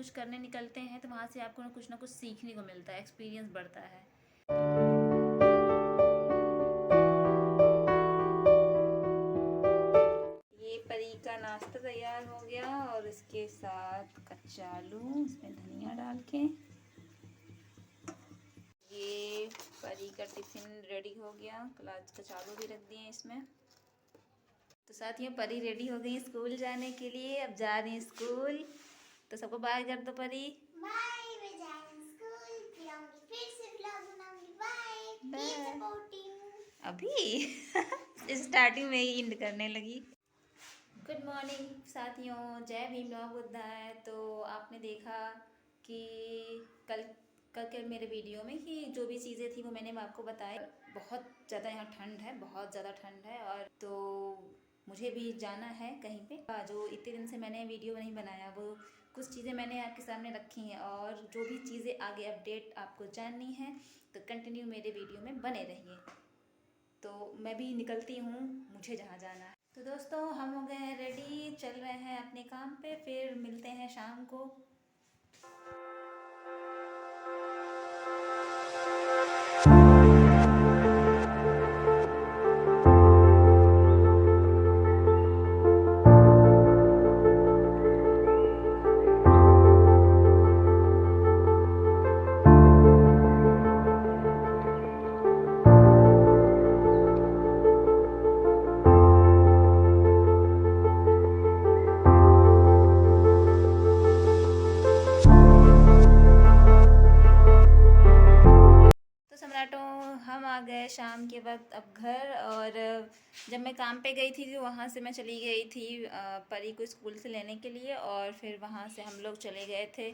कुछ करने निकलते हैं तो वहाँ से आपको ना कुछ सीखने को मिलता है, एक्सपीरियंस बढ़ता है। ये परी का नाश्ता तैयार हो गया और इसके साथ कच्चा आलू, इसमें धनिया डाल के। ये परी का टिफिन रेडी हो गया, आज कच्चा आलू भी रख दिए इसमें। तो साथियों, परी रेडी हो गई स्कूल जाने के लिए, अब जा रही है स्कूल। तो सबको बाय कर दो परी। बाय, मैं जा रही हूँ स्कूल, फिर आऊंगी, फिर से व्लॉग बनाऊंगी। Bye, please supporting. अभी स्टार्टिंग में ही इंड करने लगी। गुड मॉर्निंग साथियों, जय भीम, नमो बुद्धाय। तो आपने देखा कि कल कल के मेरे वीडियो में कि जो भी चीज़ें थी वो मैंने आपको बताया। बहुत ज़्यादा यहाँ ठंड है, बहुत ज़्यादा ठंड है, और तो मुझे भी जाना है कहीं पे। जो इतने दिन से मैंने वीडियो नहीं बनाया, वो कुछ चीज़ें मैंने आपके सामने रखी हैं, और जो भी चीज़ें आगे अपडेट आपको जाननी है तो कंटिन्यू मेरे वीडियो में बने रहिए। तो मैं भी निकलती हूँ, मुझे जहाँ जाना है। तो दोस्तों, हम हो गए हैं रेडी, चल रहे हैं अपने काम पे, फिर मिलते हैं शाम को। तो सम्राटों, हम आ गए शाम के वक्त अब घर। और जब मैं काम पे गई थी तो वहाँ से मैं चली गई थी परी को स्कूल से लेने के लिए, और फिर वहाँ से हम लोग चले गए थे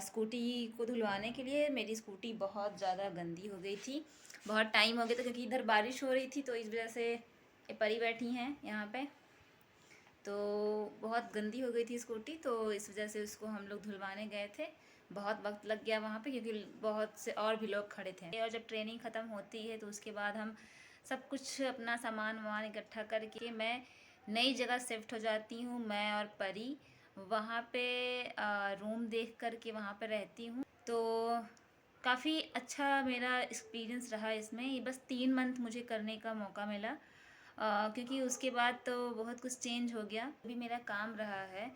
स्कूटी को धुलवाने के लिए। मेरी स्कूटी बहुत ज़्यादा गंदी हो गई थी, बहुत टाइम हो गया था, क्योंकि इधर बारिश हो रही थी, तो इस वजह से ये परी बैठी हैं यहाँ पे, तो बहुत गंदी हो गई थी स्कूटी, तो इस वजह से उसको हम लोग धुलवाने गए थे। बहुत वक्त लग गया वहाँ पे, क्योंकि बहुत से और भी लोग खड़े थे। और जब ट्रेनिंग ख़त्म होती है तो उसके बाद हम सब कुछ अपना सामान वामान इकट्ठा करके मैं नई जगह शिफ्ट हो जाती हूँ, मैं और परी। वहाँ पे रूम देख कर के वहाँ पे रहती हूँ। तो काफ़ी अच्छा मेरा एक्सपीरियंस रहा इसमें। ये बस 3 मंथ मुझे करने का मौका मिला, क्योंकि उसके बाद तो बहुत कुछ चेंज हो गया। अभी मेरा काम रहा है,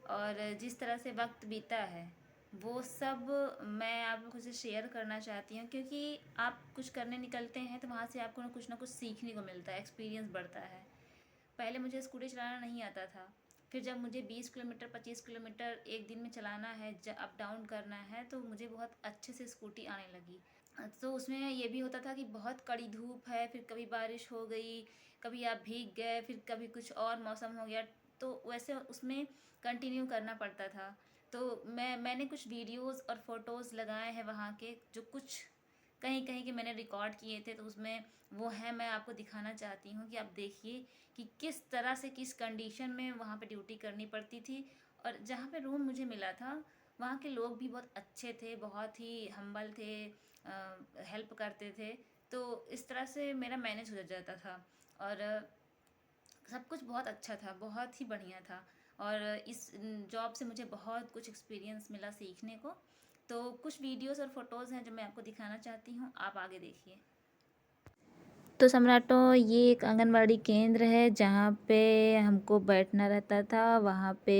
और जिस तरह से वक्त बीता है वो सब मैं आप लोगों से शेयर करना चाहती हूँ, क्योंकि आप कुछ करने निकलते हैं तो वहाँ से आपको ना कुछ सीखने को मिलता है, एक्सपीरियंस बढ़ता है। पहले मुझे स्कूटी चलाना नहीं आता था, फिर जब मुझे 20 किलोमीटर 25 किलोमीटर एक दिन में चलाना है, अप डाउन करना है, तो मुझे बहुत अच्छे से स्कूटी आने लगी। तो उसमें ये भी होता था कि बहुत कड़ी धूप है, फिर कभी बारिश हो गई, कभी आप भीग गए, फिर कभी कुछ और मौसम हो गया, तो वैसे उसमें कंटिन्यू करना पड़ता था। तो मैंने कुछ वीडियोस और फोटोज़ लगाए हैं वहाँ के, जो कुछ कहीं कहीं के मैंने रिकॉर्ड किए थे, तो उसमें वो है, मैं आपको दिखाना चाहती हूँ कि आप देखिए कि किस तरह से, किस कंडीशन में वहाँ पे ड्यूटी करनी पड़ती थी। और जहाँ पे रूम मुझे मिला था, वहाँ के लोग भी बहुत अच्छे थे, बहुत ही हम्बल थे, हेल्प करते थे। तो इस तरह से मेरा मैनेज हो जाता था, और सब कुछ बहुत अच्छा था, बहुत ही बढ़िया था। और इस जॉब से मुझे बहुत कुछ एक्सपीरियंस मिला सीखने को। तो कुछ वीडियोस और फोटोज़ हैं जो मैं आपको दिखाना चाहती हूँ, आप आगे देखिए। तो सम्राटों, ये एक आंगनबाड़ी केंद्र है जहाँ पे हमको बैठना रहता था। वहाँ पे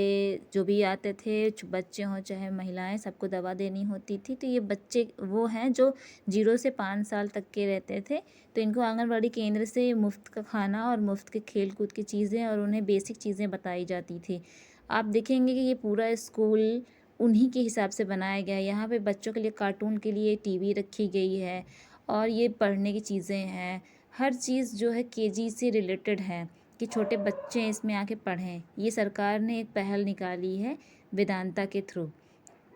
जो भी आते थे, बच्चे हों चाहे महिलाएं, सबको दवा देनी होती थी। तो ये बच्चे वो हैं जो 0 से 5 साल तक के रहते थे। तो इनको आंगनबाड़ी केंद्र से मुफ्त का खाना और मुफ्त के खेल कूद की चीज़ें और उन्हें बेसिक चीज़ें बताई जाती थी। आप देखेंगे कि ये पूरा स्कूल उन्हीं के हिसाब से बनाया गया है। यहाँ पे बच्चों के लिए कार्टून के लिए टीवी रखी गई है, और ये पढ़ने की चीज़ें हैं। हर चीज़ जो है केजी से रिलेटेड है, कि छोटे बच्चे इसमें आके पढ़ें। ये सरकार ने एक पहल निकाली है वेदांता के थ्रू।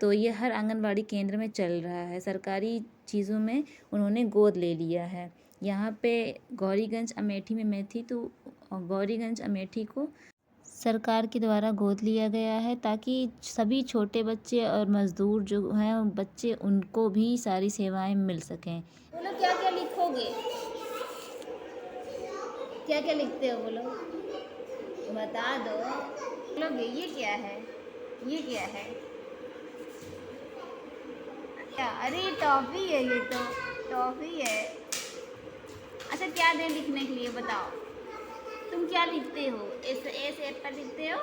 तो ये हर आंगनबाड़ी केंद्र में चल रहा है, सरकारी चीज़ों में उन्होंने गोद ले लिया है। यहाँ पे गौरीगंज अमेठी में मैं थी, तो गौरीगंज अमेठी को सरकार के द्वारा गोद लिया गया है, ताकि सभी छोटे बच्चे और मज़दूर जो हैं बच्चे, उनको भी सारी सेवाएं मिल सकें। बोलो, क्या क्या लिखोगे, क्या क्या लिखते हो, बोलो, बता दो। बोलोगे ये क्या है, ये क्या है? क्या? अरे टॉफी है, ये तो टॉफी है। अच्छा क्या दें लिखने के लिए बताओ? तुम क्या लिखते हो? ऐसे ऐप पर लिखते हो?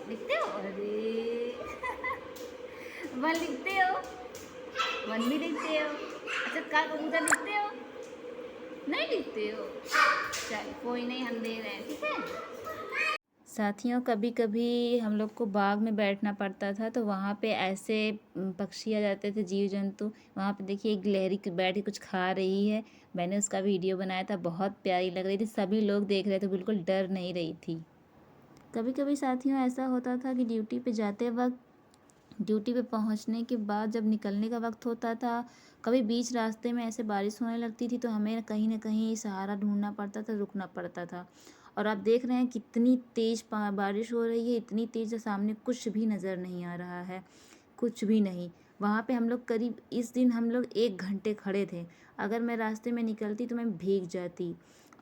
लिखते हो? अरे वन लिखते हो? वन भी लिखते हो? अच्छा का कबूतर लिखते हो? नहीं लिखते हो? चल कोई नहीं, हम दे रहे हैं, ठीक है। साथियों कभी कभी हम लोग को बाग में बैठना पड़ता था, तो वहाँ पे ऐसे पक्षी आ जाते थे, जीव जंतु। वहाँ पे देखिए एक गिलहरी बैठ के कुछ खा रही है। मैंने उसका वीडियो बनाया था, बहुत प्यारी लग रही थी, सभी लोग देख रहे थे, बिल्कुल डर नहीं रही थी। कभी कभी साथियों ऐसा होता था कि ड्यूटी पे जाते वक्त, ड्यूटी पे पहुंचने के बाद जब निकलने का वक्त होता था, कभी बीच रास्ते में ऐसे बारिश होने लगती थी, तो हमें कहीं ना कहीं सहारा ढूंढना पड़ता था, रुकना पड़ता था। और आप देख रहे हैं कितनी तेज़ बारिश हो रही है, इतनी तेज़ सामने कुछ भी नज़र नहीं आ रहा है, कुछ भी नहीं। वहाँ पे हम लोग करीब, इस दिन हम लोग 1 घंटे खड़े थे। अगर मैं रास्ते में निकलती तो मैं भीग जाती।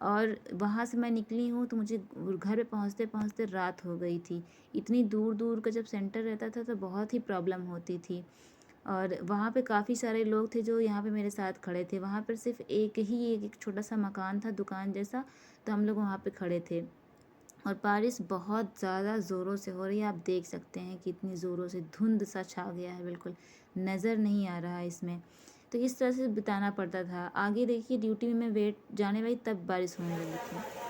और वहाँ से मैं निकली हूँ तो मुझे घर पे पहुँचते पहुँचते रात हो गई थी। इतनी दूर दूर का जब सेंटर रहता था तो बहुत ही प्रॉब्लम होती थी। और वहाँ पे काफ़ी सारे लोग थे जो यहाँ पे मेरे साथ खड़े थे। वहाँ पर सिर्फ एक छोटा सा मकान था, दुकान जैसा, तो हम लोग वहाँ पे खड़े थे। और बारिश बहुत ज़्यादा ज़ोरों से हो रही है, आप देख सकते हैं कि इतनी ज़ोरों से धुंध सा छा गया है, बिल्कुल नज़र नहीं आ रहा है इसमें। तो इस तरह से बिताना पड़ता था। आगे देखिए ड्यूटी में मैं वेट जाने वाली तब बारिश होने लगी थी।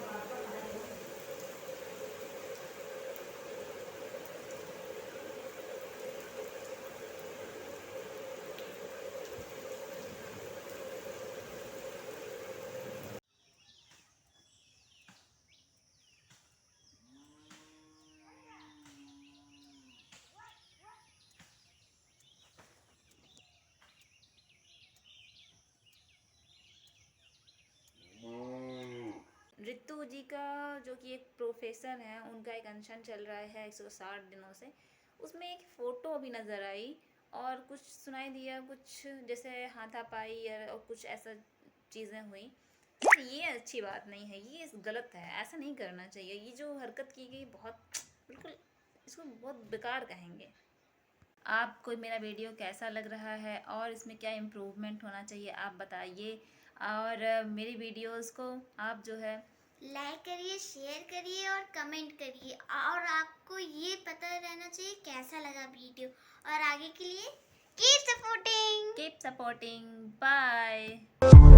रितु जी का जो कि एक प्रोफेसर हैं, उनका एक अनशन चल रहा है 160 दिनों से। उसमें एक फ़ोटो भी नज़र आई और कुछ सुनाई दिया, कुछ जैसे हाथापाई और कुछ ऐसा चीज़ें हुई। यार ये अच्छी बात नहीं है, ये गलत है, ऐसा नहीं करना चाहिए। ये जो हरकत की गई बहुत, बिल्कुल इसको बहुत बेकार कहेंगे। आपको मेरा वीडियो कैसा लग रहा है और इसमें क्या इम्प्रूवमेंट होना चाहिए आप बताइए। और मेरी वीडियोस को आप जो है लाइक करिए, शेयर करिए और कमेंट करिए। और आपको ये पता रहना चाहिए कैसा लगा वीडियो। और आगे के लिए keep supporting. Keep supporting, bye.